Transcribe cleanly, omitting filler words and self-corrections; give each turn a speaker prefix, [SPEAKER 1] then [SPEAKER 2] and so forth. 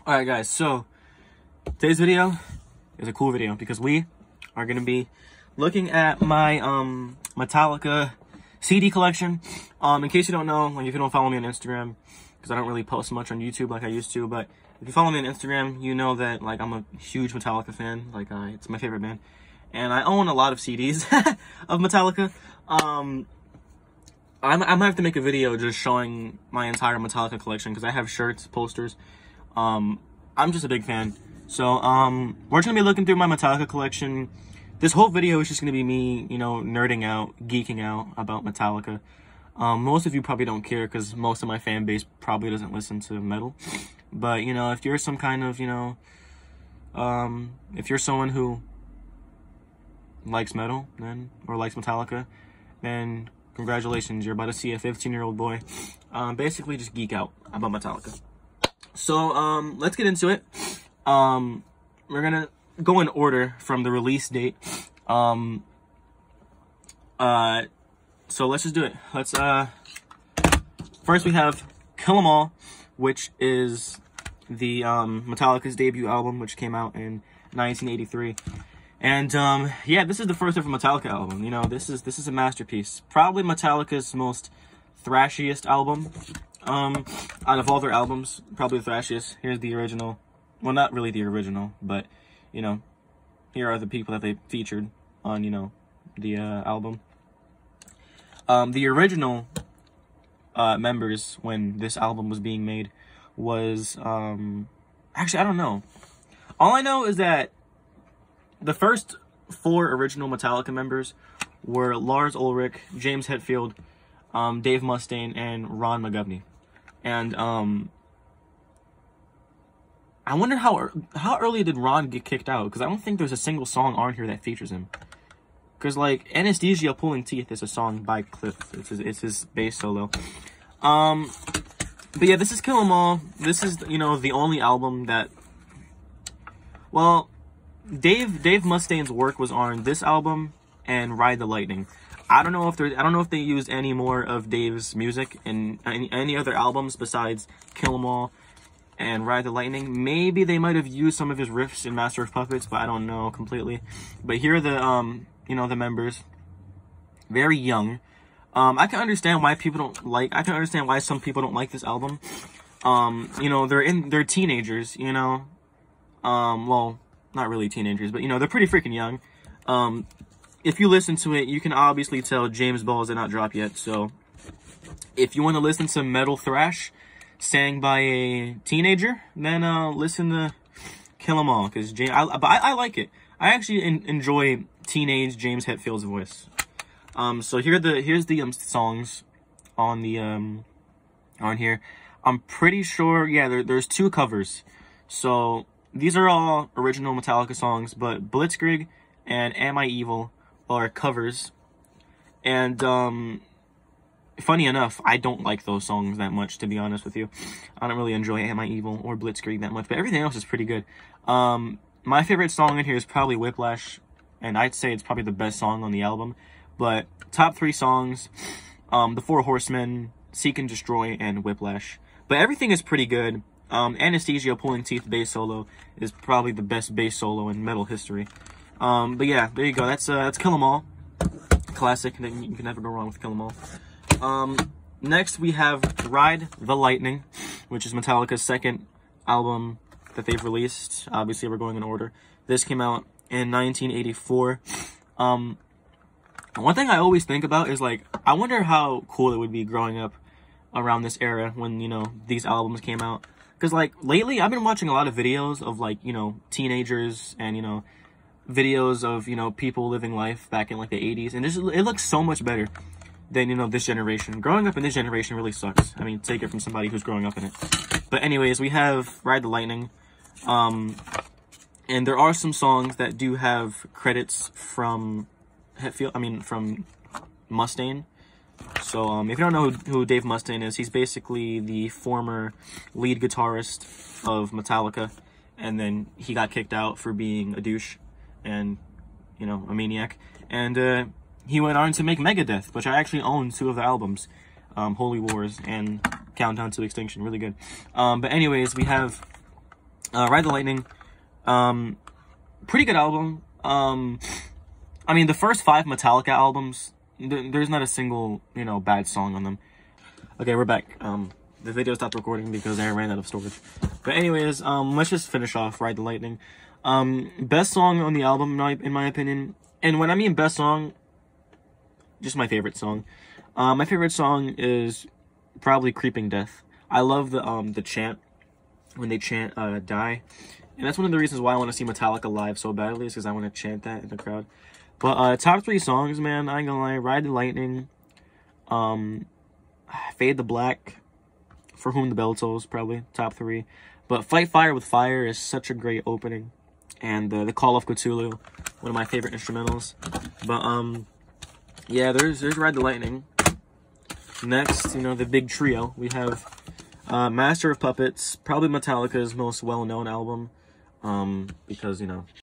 [SPEAKER 1] Alright guys, so today's video is a cool video because we are going to be looking at my Metallica CD collection. In case you don't know, like if you don't follow me on Instagram, because I don't really post much on YouTube like I used to, but if you follow me on Instagram, you know that like I'm a huge Metallica fan. Like it's my favorite band, and I own a lot of CDs of Metallica. I might have to make a video just showing my entire Metallica collection because I have shirts, posters. I'm just a big fan. So we're just gonna be looking through my Metallica collection. This whole video is just gonna be me, you know, nerding out, geeking out about Metallica. Most of you probably don't care because most of my fan base probably doesn't listen to metal. But you know, if you're some kind of, you know, if you're someone who likes metal, then or likes Metallica, then congratulations, you're about to see a 15-year-old boy basically just geek out about Metallica. So let's get into it. We're gonna go in order from the release date. So let's just do it. Let's first we have Kill 'Em All, which is the Metallica's debut album, which came out in 1983. And yeah, this is the first ever Metallica album. You know, this is a masterpiece. Probably Metallica's most thrashiest album. Out of all their albums, probably the thrashiest. Here's the original. Well, not really the original, but you know, here are the people that they featured on, you know, the album. The original members when this album was being made was actually, I don't know. All I know is that the first 4 original Metallica members were Lars Ulrich, James Hetfield, Dave Mustaine, and Ron McGovney. And I wonder how early did Ron get kicked out? Because I don't think there's a single song on here that features him. Because like Anesthesia Pulling Teeth is a song by Cliff. It's his bass solo. But yeah, this is Kill 'Em All. This is, you know, the only album that, well, Dave Mustaine's work was on this album and Ride the Lightning. I don't know if they used any more of Dave's music in any other albums besides Kill 'Em All and Ride the Lightning. Maybe they might have used some of his riffs in Master of Puppets, but I don't know completely. But here are the you know, the members. Very young. I can understand why people don't like. I can understand why some people don't like this album. You know, they're teenagers. You know, well, not really teenagers, but you know, they're pretty freaking young. If you listen to it, you can obviously tell James' balls did not drop yet. So, if you want to listen to metal thrash sang by a teenager, then listen to Kill 'Em All, because I like it. I actually enjoy teenage James Hetfield's voice. So here's the songs on the on here. I'm pretty sure, yeah, there's 2 covers. So these are all original Metallica songs, but Blitzkrieg and Am I Evil are covers. And funny enough, I don't like those songs that much, to be honest with you. I don't really enjoy Am I Evil or Blitzkrieg that much, but everything else is pretty good. My favorite song in here is probably Whiplash, and I'd say it's probably the best song on the album. But top 3 songs, The Four Horsemen, Seek and Destroy, and Whiplash. But everything is pretty good. Anesthesia Pulling Teeth bass solo is probably the best bass solo in metal history. But yeah, there you go. That's Kill 'Em All. Classic. You can never go wrong with Kill 'Em All. Next we have Ride the Lightning, which is Metallica's second album that they've released. Obviously, we're going in order. This came out in 1984. One thing I always think about is, like, I wonder how cool it would be growing up around this era when, you know, these albums came out. Because, like, lately, I've been watching a lot of videos of, like, you know, teenagers and, you know, videos of, you know, people living life back in, like, the 80s. And it looks so much better than, you know, this generation. Growing up in this generation really sucks. I mean, take it from somebody who's growing up in it. But anyways, we have Ride the Lightning. And there are some songs that do have credits from from Mustaine. So, if you don't know who Dave Mustaine is, he's basically the former lead guitarist of Metallica, and then he got kicked out for being a douche and, you know, a maniac. And he went on to make Megadeth, which I actually own 2 of the albums, Holy Wars and Countdown to Extinction. Really good. But anyways, we have Ride the Lightning. Pretty good album. I mean, the first 5 Metallica albums, there's not a single, you know, bad song on them. Okay, we're back. The video stopped recording because I ran out of storage. But anyways, let's just finish off Ride the Lightning. Best song on the album, in my opinion. And when I mean best song, just my favorite song. My favorite song is probably Creeping Death. I love the chant, when they chant, die. And that's one of the reasons why I want to see Metallica live so badly, is because I want to chant that in the crowd. But, top 3 songs, man, I ain't gonna lie. Ride the Lightning, Fade to Black, For Whom the Bell Tolls, probably top 3. But Fight Fire with Fire is such a great opening. And, the Call of Cthulhu, one of my favorite instrumentals. But, yeah, there's Ride the Lightning. Next, you know, the big trio. We have, Master of Puppets, probably Metallica's most well-known album. Because, you know,